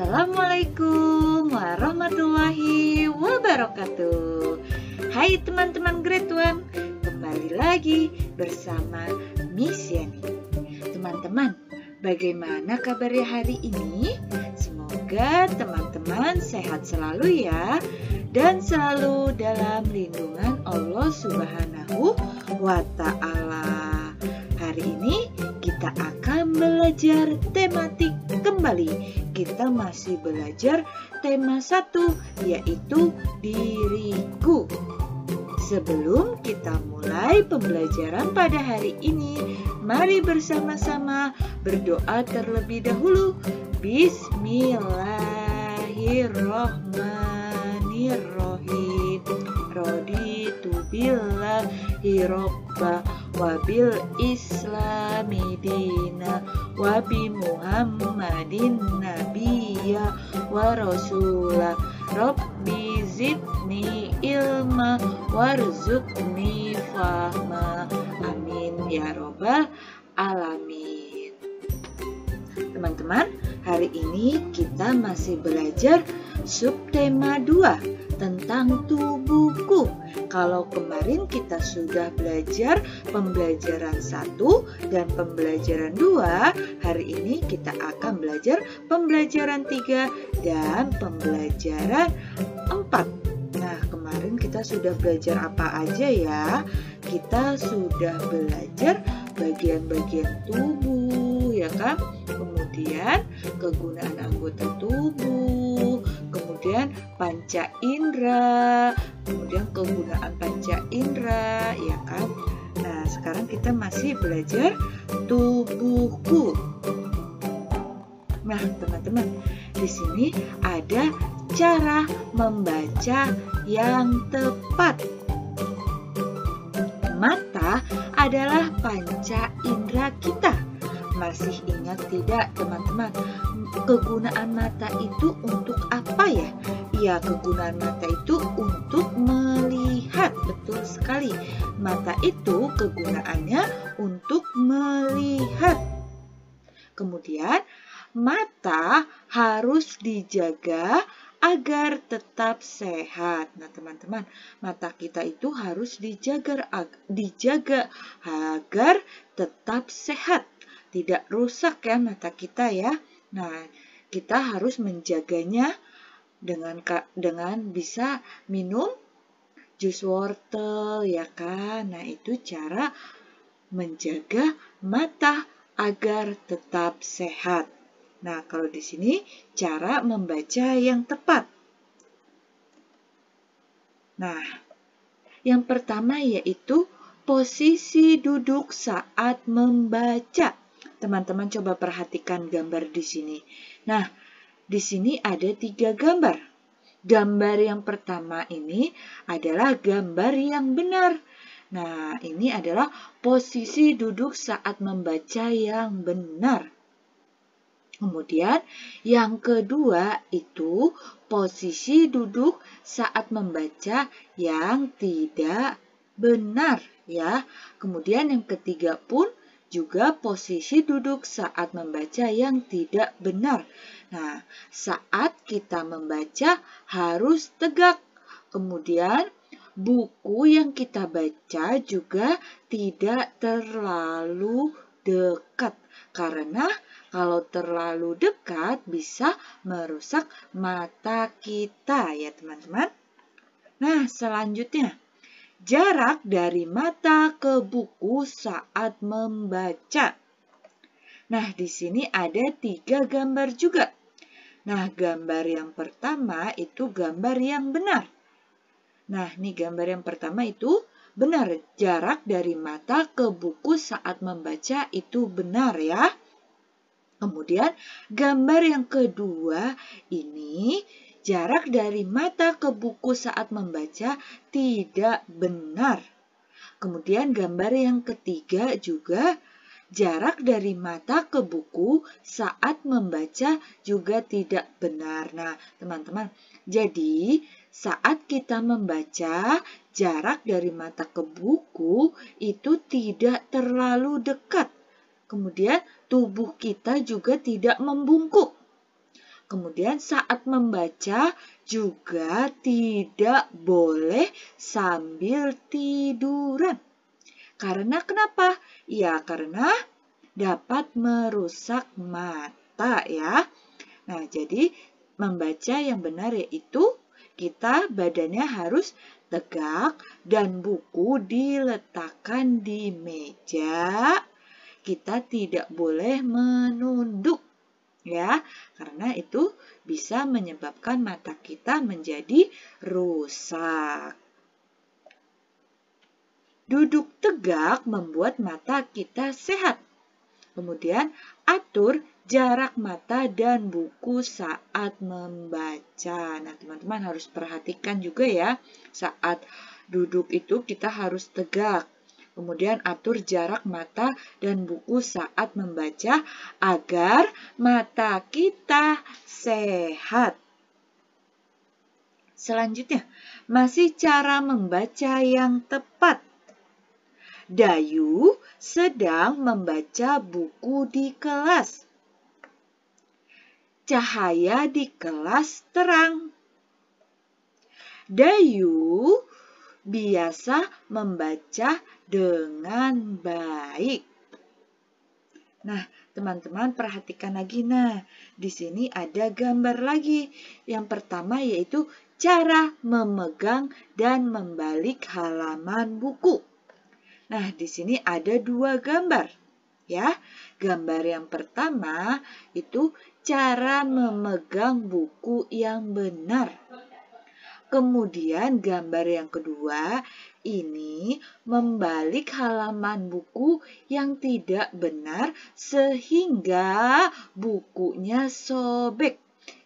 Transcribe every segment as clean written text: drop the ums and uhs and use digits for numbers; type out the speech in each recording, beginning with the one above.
Assalamualaikum warahmatullahi wabarakatuh. Hai teman-teman Grade 1, kembali lagi bersama Miss Yani. Teman-teman, bagaimana kabarnya hari ini? Semoga teman-teman sehat selalu ya, dan selalu dalam lindungan Allah Subhanahu wa Ta'ala. Hari ini kita akan belajar tematik kembali. Kita masih belajar tema 1, yaitu diriku. Sebelum kita mulai pembelajaran pada hari ini, mari bersama-sama berdoa terlebih dahulu. Bismillahirrahmanirrahim. Raditu billahi robba wa bil islami dina wa bi muhammadin nabiyya wa rasula. Rabbi zidni ilma warzuqni fahma. Amin ya robbal alamin. Teman-teman, hari ini kita masih belajar subtema 2 tentang tubuhku. Kalau kemarin kita sudah belajar pembelajaran 1 dan pembelajaran 2, hari ini kita akan belajar pembelajaran 3 dan pembelajaran 4. Nah, kemarin kita sudah belajar apa aja ya? Kita sudah belajar bagian-bagian tubuh, ya kan? Kemudian kegunaan anggota tubuh, kemudian panca indera, kemudian kegunaan panca indera, ya kan? Nah, sekarang kita masih belajar tubuhku. Nah, teman-teman, di sini ada cara membaca yang tepat. Mata adalah panca indera kita. Masih ingat tidak teman-teman, kegunaan mata itu untuk apa ya? Ya, kegunaan mata itu untuk melihat. Betul sekali, mata itu kegunaannya untuk melihat. Kemudian mata harus dijaga agar tetap sehat. Nah teman-teman, mata kita itu harus dijaga agar tetap sehat. Tidak rusak ya mata kita ya. Nah, kita harus menjaganya dengan bisa minum jus wortel ya kan. Nah, itu cara menjaga mata agar tetap sehat. Nah, kalau di sini cara membaca yang tepat. Nah, yang pertama yaitu posisi duduk saat membaca. Teman-teman coba perhatikan gambar di sini. Nah, di sini ada 3 gambar. Gambar yang pertama ini adalah gambar yang benar. Nah, ini adalah posisi duduk saat membaca yang benar. Kemudian yang kedua itu posisi duduk saat membaca yang tidak benar ya. Kemudian yang ketiga pun juga posisi duduk saat membaca yang tidak benar. Nah, saat kita membaca harus tegak. Kemudian buku yang kita baca juga tidak terlalu dekat. Karena kalau terlalu dekat bisa merusak mata kita ya teman-teman. Nah, selanjutnya. Jarak dari mata ke buku saat membaca. Nah, di sini ada 3 gambar juga. Nah, gambar yang pertama itu gambar yang benar. Nah, ini gambar yang pertama itu benar. Jarak dari mata ke buku saat membaca itu benar ya. Kemudian gambar yang kedua ini jarak dari mata ke buku saat membaca tidak benar. Kemudian gambar yang ketiga juga jarak dari mata ke buku saat membaca juga tidak benar. Nah, teman-teman, jadi saat kita membaca, jarak dari mata ke buku itu tidak terlalu dekat. Kemudian tubuh kita juga tidak membungkuk. Kemudian saat membaca juga tidak boleh sambil tiduran. Karena kenapa? Ya, karena dapat merusak mata ya. Nah, jadi membaca yang benar yaitu kita badannya harus tegak dan buku diletakkan di meja. Kita tidak boleh menunduk ya, karena itu bisa menyebabkan mata kita menjadi rusak. Duduk tegak membuat mata kita sehat. Kemudian atur jarak mata dan buku saat membaca. Nah, teman-teman harus perhatikan juga ya, saat duduk itu kita harus tegak. Kemudian atur jarak mata dan buku saat membaca agar mata kita sehat. Selanjutnya, masih cara membaca yang tepat. Dayu sedang membaca buku di kelas. Cahaya di kelas terang. Dayu biasa membaca dengan baik. Nah, teman-teman perhatikan lagi. Nah, di sini ada gambar lagi. Yang pertama yaitu cara memegang dan membalik halaman buku. Nah, di sini ada dua gambar. Ya, gambar yang pertama itu cara memegang buku yang benar. Kemudian gambar yang kedua ini membalik halaman buku yang tidak benar sehingga bukunya sobek.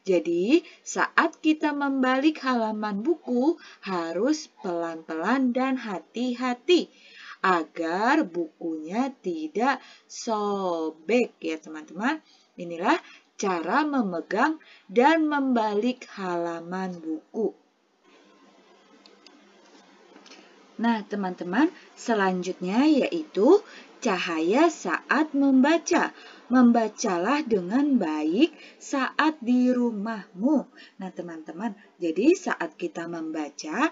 Jadi, saat kita membalik halaman buku harus pelan-pelan dan hati-hati agar bukunya tidak sobek ya teman-teman. Inilah cara memegang dan membalik halaman buku. Nah, teman-teman, selanjutnya yaitu cahaya saat membaca. Membacalah dengan baik saat di rumahmu. Nah, teman-teman, jadi saat kita membaca,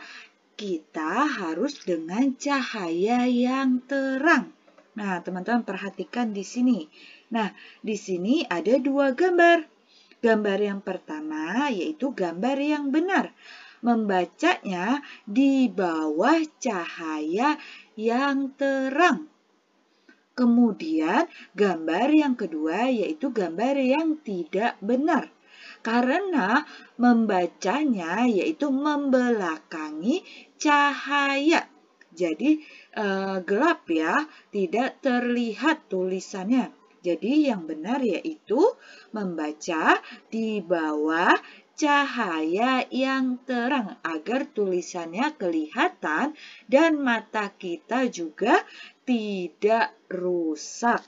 kita harus dengan cahaya yang terang. Nah, teman-teman perhatikan di sini. Nah, di sini ada dua gambar. Gambar yang pertama yaitu gambar yang benar. Membacanya di bawah cahaya yang terang. Kemudian gambar yang kedua yaitu gambar yang tidak benar. Karena membacanya yaitu membelakangi cahaya. Jadi gelap ya, tidak terlihat tulisannya. Jadi yang benar yaitu membaca di bawah cahaya yang terang agar tulisannya kelihatan dan mata kita juga tidak rusak.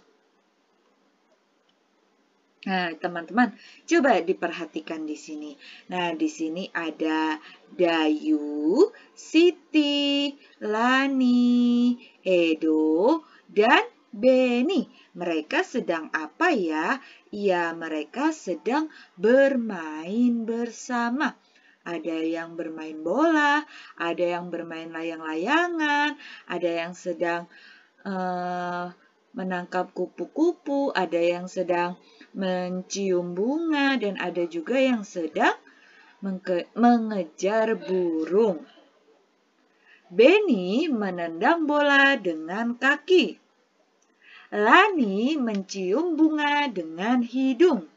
Nah, teman-teman, coba diperhatikan di sini. Nah, di sini ada Dayu, Siti, Lani, Edo, dan Beni. Mereka sedang apa ya? Ya, mereka sedang bermain bersama. Ada yang bermain bola, ada yang bermain layang-layangan, ada yang sedang menangkap kupu-kupu, ada yang sedang mencium bunga, dan ada juga yang sedang mengejar burung. Beni menendang bola dengan kaki. Lani mencium bunga dengan hidung.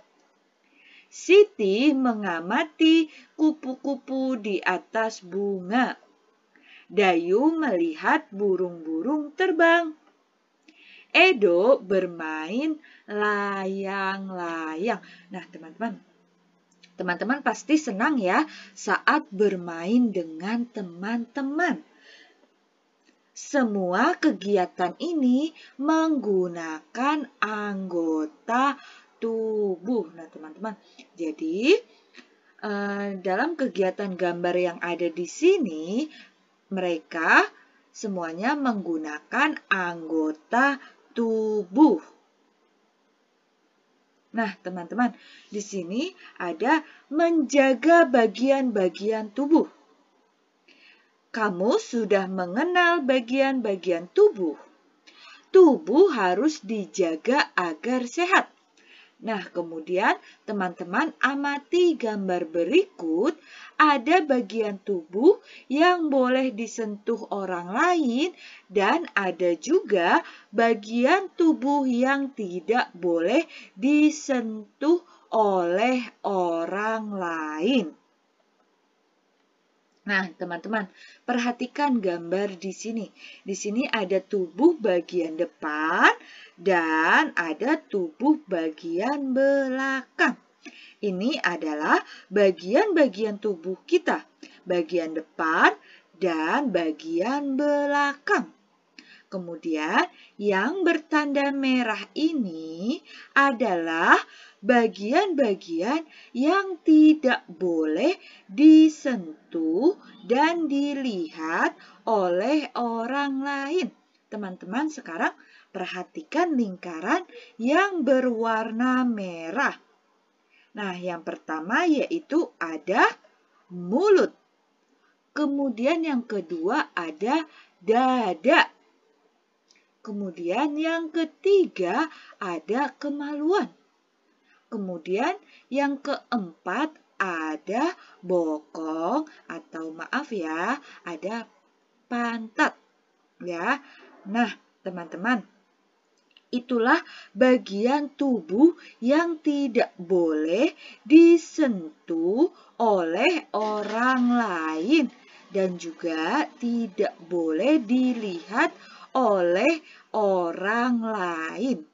Siti mengamati kupu-kupu di atas bunga. Dayu melihat burung-burung terbang. Edo bermain layang-layang. Nah, teman-teman pasti senang ya saat bermain dengan teman-teman. Semua kegiatan ini menggunakan anggota tubuh. Nah, teman-teman, jadi dalam kegiatan gambar yang ada di sini, mereka semuanya menggunakan anggota tubuh. Nah, teman-teman, di sini ada menjaga bagian-bagian tubuh. Kamu sudah mengenal bagian-bagian tubuh. Tubuh harus dijaga agar sehat. Nah, kemudian teman-teman amati gambar berikut. Ada bagian tubuh yang boleh disentuh orang lain dan ada juga bagian tubuh yang tidak boleh disentuh oleh orang lain. Nah, teman-teman, perhatikan gambar di sini. Di sini ada tubuh bagian depan dan ada tubuh bagian belakang. Ini adalah bagian-bagian tubuh kita, bagian depan dan bagian belakang. Kemudian yang bertanda merah ini adalah bagian-bagian yang tidak boleh disentuh dan dilihat oleh orang lain. Teman-teman sekarang perhatikan lingkaran yang berwarna merah. Nah, yang pertama yaitu ada mulut. Kemudian yang kedua ada dada. Kemudian yang ketiga ada kemaluan. Kemudian yang keempat ada bokong atau maaf ya, ada pantat ya. Nah, teman-teman, itulah bagian tubuh yang tidak boleh disentuh oleh orang lain dan juga tidak boleh dilihat oleh orang lain.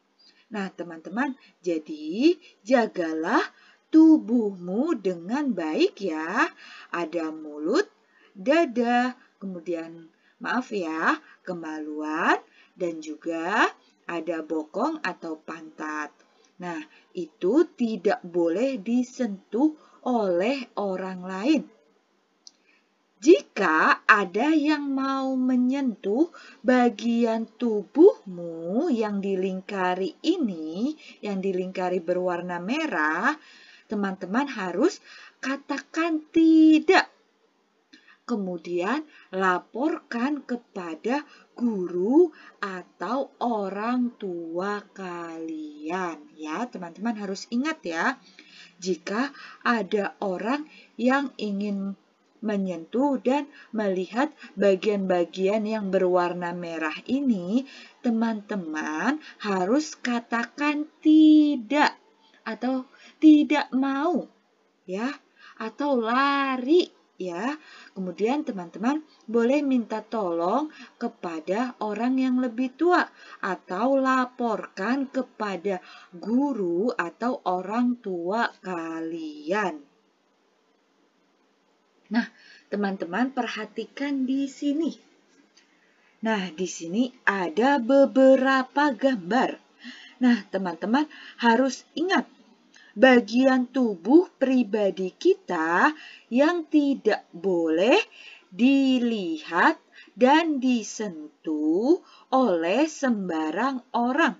Nah, teman-teman, jadi jagalah tubuhmu dengan baik ya. Ada mulut, dada, kemudian maaf ya, kemaluan, dan juga ada bokong atau pantat. Nah, itu tidak boleh disentuh oleh orang lain. Jika ada yang mau menyentuh bagian tubuhmu yang dilingkari ini, yang dilingkari berwarna merah, teman-teman harus katakan tidak. Kemudian laporkan kepada guru atau orang tua kalian. Ya, teman-teman harus ingat ya. Jika ada orang yang ingin menyentuh dan melihat bagian-bagian yang berwarna merah ini, teman-teman harus katakan tidak atau tidak mau ya, atau lari ya. Kemudian teman-teman boleh minta tolong kepada orang yang lebih tua atau laporkan kepada guru atau orang tua kalian. Nah, teman-teman perhatikan di sini. Nah, di sini ada beberapa gambar. Nah, teman-teman harus ingat bagian tubuh pribadi kita yang tidak boleh dilihat dan disentuh oleh sembarang orang,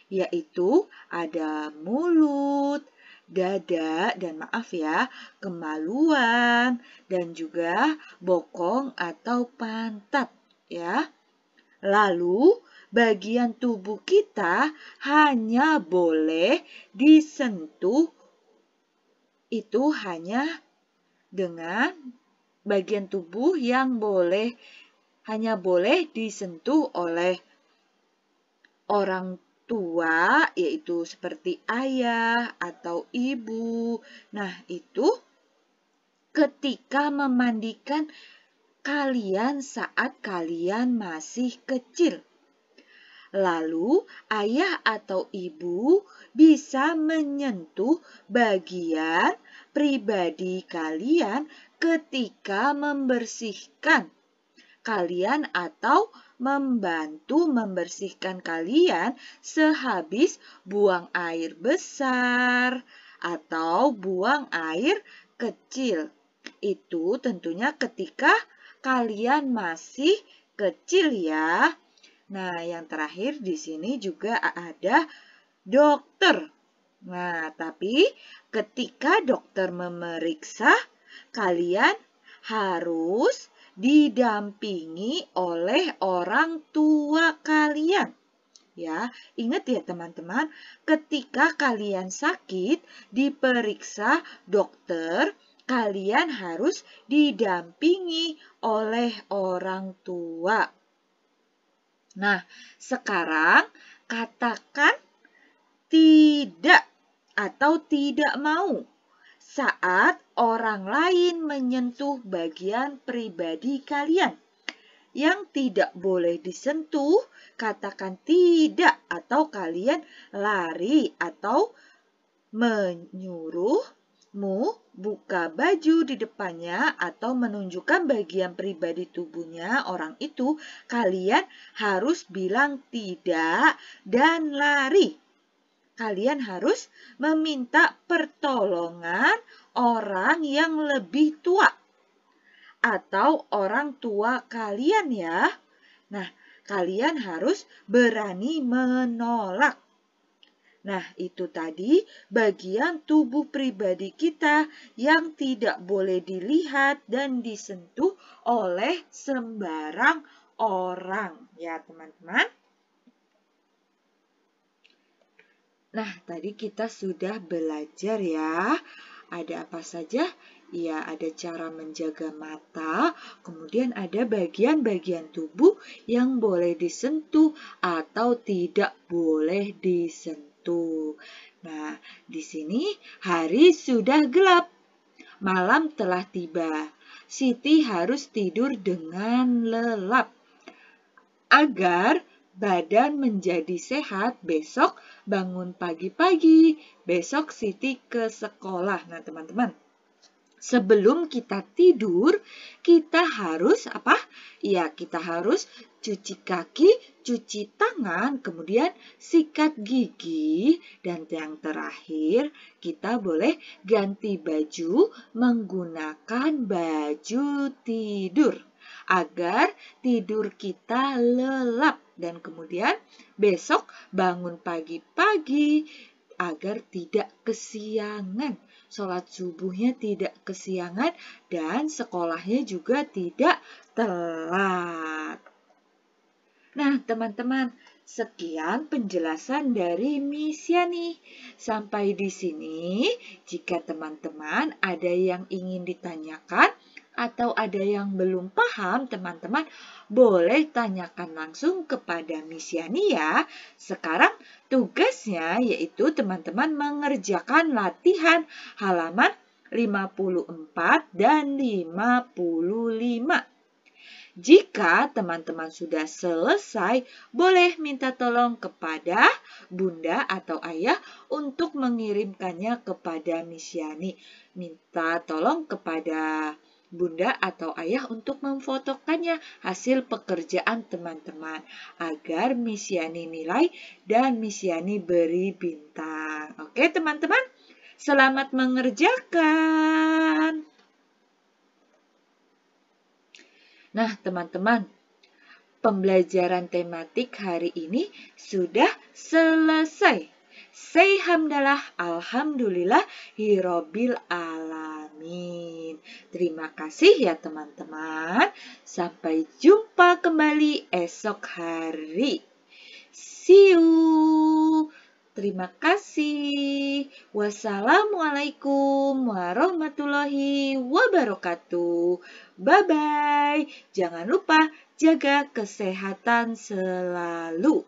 yaitu ada mulut, dada, dan maaf ya, kemaluan, dan juga bokong atau pantat ya. Lalu bagian tubuh kita hanya boleh disentuh itu hanya dengan bagian tubuh yang hanya boleh disentuh oleh orang tua, yaitu seperti ayah atau ibu. Nah, itu ketika memandikan kalian saat kalian masih kecil. Lalu, ayah atau ibu bisa menyentuh bagian pribadi kalian ketika membersihkan kalian atau membantu membersihkan kalian sehabis buang air besar atau buang air kecil. Itu tentunya ketika kalian masih kecil ya. Nah, yang terakhir di sini juga ada dokter. Nah, tapi ketika dokter memeriksa, kalian harus didampingi oleh orang tua kalian. Ya, ingat ya teman-teman, ketika kalian sakit, diperiksa dokter, kalian harus didampingi oleh orang tua. Nah, sekarang katakan tidak atau tidak mau saat orang lain menyentuh bagian pribadi kalian. Yang tidak boleh disentuh, katakan tidak atau kalian lari atau menyuruhmu buka baju di depannya atau menunjukkan bagian pribadi tubuhnya orang itu, kalian harus bilang tidak dan lari. Kalian harus meminta pertolongan orang yang lebih tua atau orang tua kalian ya. Nah, kalian harus berani menolak. Nah, itu tadi bagian tubuh pribadi kita yang tidak boleh dilihat dan disentuh oleh sembarang orang ya, teman-teman. Nah, tadi kita sudah belajar ya. Ada apa saja? Ya, ada cara menjaga mata, kemudian ada bagian-bagian tubuh yang boleh disentuh atau tidak boleh disentuh. Nah, di sini hari sudah gelap. Malam telah tiba. Siti harus tidur dengan lelap. Agar badan menjadi sehat, besok bangun pagi-pagi. Besok Siti ke sekolah. Nah, teman-teman, sebelum kita tidur, kita harus apa? Ya, kita harus cuci kaki, cuci tangan, kemudian sikat gigi, dan yang terakhir, kita boleh ganti baju menggunakan baju tidur agar tidur kita lelap dan kemudian besok bangun pagi-pagi agar tidak kesiangan. Sholat subuhnya tidak kesiangan dan sekolahnya juga tidak telat. Nah, teman-teman, sekian penjelasan dari Miss Yani. Sampai di sini, jika teman-teman ada yang ingin ditanyakan atau ada yang belum paham, teman-teman boleh tanyakan langsung kepada Miss Yani ya. Sekarang tugasnya yaitu teman-teman mengerjakan latihan halaman 54 dan 55. Jika teman-teman sudah selesai, boleh minta tolong kepada Bunda atau Ayah untuk mengirimkannya kepada Miss Yani. Minta tolong kepada Bunda atau Ayah untuk memfotokannya hasil pekerjaan teman-teman agar Miss Yani nilai dan Miss Yani beri bintang. Oke teman-teman, selamat mengerjakan. Nah, teman-teman, pembelajaran tematik hari ini sudah selesai. Say hamdalah, alhamdulillah, hirobil alamin. Terima kasih ya teman-teman. Sampai jumpa kembali esok hari. See you. Terima kasih. Wassalamualaikum warahmatullahi wabarakatuh. Bye-bye. Jangan lupa jaga kesehatan selalu.